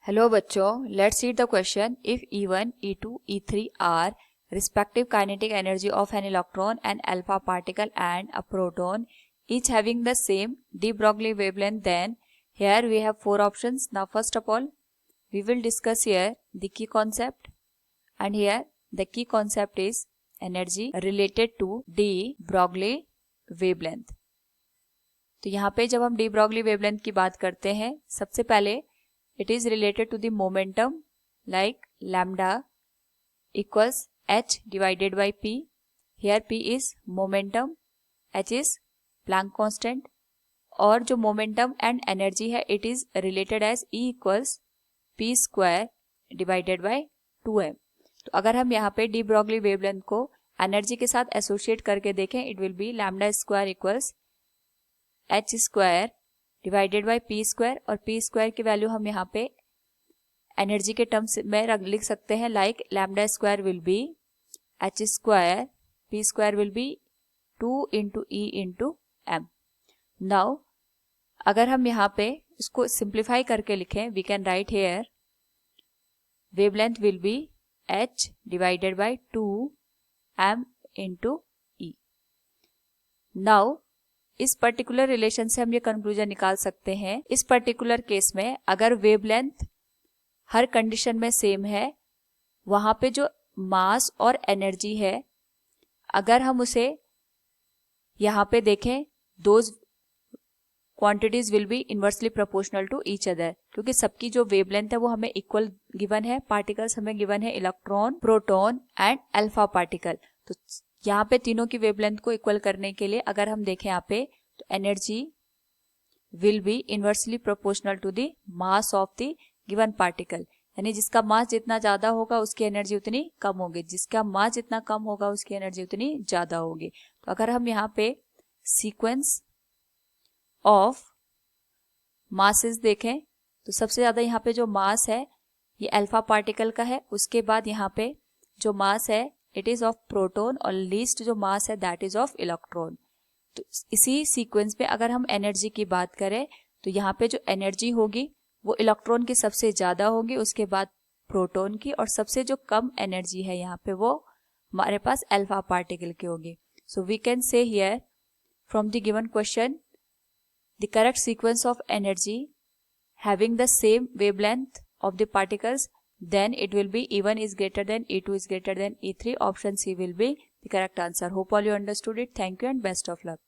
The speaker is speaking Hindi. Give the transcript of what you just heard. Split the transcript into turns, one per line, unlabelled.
हेलो बच्चों, let's see the question. If E1, E2, E3 are respective kinetic energy of an electron, an alpha particle and a proton, each having the same de Broglie wavelength, then here we have four options. Now first of all, we will discuss here the key concept, and here the key concept is energy related to de Broglie wavelength. तो यहाँ पे जब हम de Broglie wavelength की बात करते हैं, सबसे पहले it is related to the momentum like lambda equals h divided by p. Here p is momentum, h is Planck constant, और जो momentum and energy है it is related as E equals p square divided by 2m. तो अगर हम यहाँ पे de Broglie wavelength को एनर्जी के साथ एसोसिएट करके देखें, it will be lambda square equals h square divided by P square, और पी स्क्वायर की वैल्यू हम यहाँ पे एनर्जी के टर्म्स में लिख सकते हैं like lambda square will be h square, p square will be 2 into e into m. Now अगर हम यहाँ पे इसको सिंप्लीफाई करके लिखें, we can write here wavelength will be h divided by 2 m into e. Now इस पर्टिकुलर रिलेशन से हम ये कंक्लूजन निकाल सकते हैं, इस पर्टिकुलर केस में अगर वेवलेंथ हर कंडीशन में सेम है, वहां पे जो मास और एनर्जी है, अगर हम उसे यहाँ पे देखें, those quantities will be inversely proportional to each other, क्योंकि सबकी जो वेवलेंथ है वो हमें इक्वल गिवन है. पार्टिकल्स हमें गिवन है electron, proton and alpha particle. तो यहाँ पे तीनों की वेवलेंथ को इक्वल करने के लिए अगर हम देखें यहाँ पे, तो energy will be inversely proportional to the mass of the given particle. यानी जिसका मास जितना ज्यादा होगा उसकी एनर्जी उतनी कम होगी, जिसका मास जितना कम होगा उसकी एनर्जी उतनी ज्यादा होगी. तो अगर हम यहाँ पे सीक्वेंस ऑफ मासेस देखें, तो सबसे ज्यादा यहाँ पे जो मास है ये अल्फा पार्टिकल का है. उसके बाद यहाँ पे जो मास है इट इज ऑफ प्रोटॉन, और लीस्ट जो मास है दैट इज ऑफ इलेक्ट्रॉन. तो इसी सीक्वेंस में अगर हम एनर्जी की बात करें, तो यहाँ पे जो एनर्जी होगी वो इलेक्ट्रॉन की सबसे ज्यादा होगी, उसके बाद प्रोटॉन की, और सबसे जो कम एनर्जी है यहाँ पे वो हमारे पास अल्फा पार्टिकल की होगी. So we can say here from the given question the correct sequence of energy having the same wavelength of the particles, then it will be E1 is greater than E2 is greater than E3. Option C will be the correct answer. Hope all you understood it. Thank you and best of luck.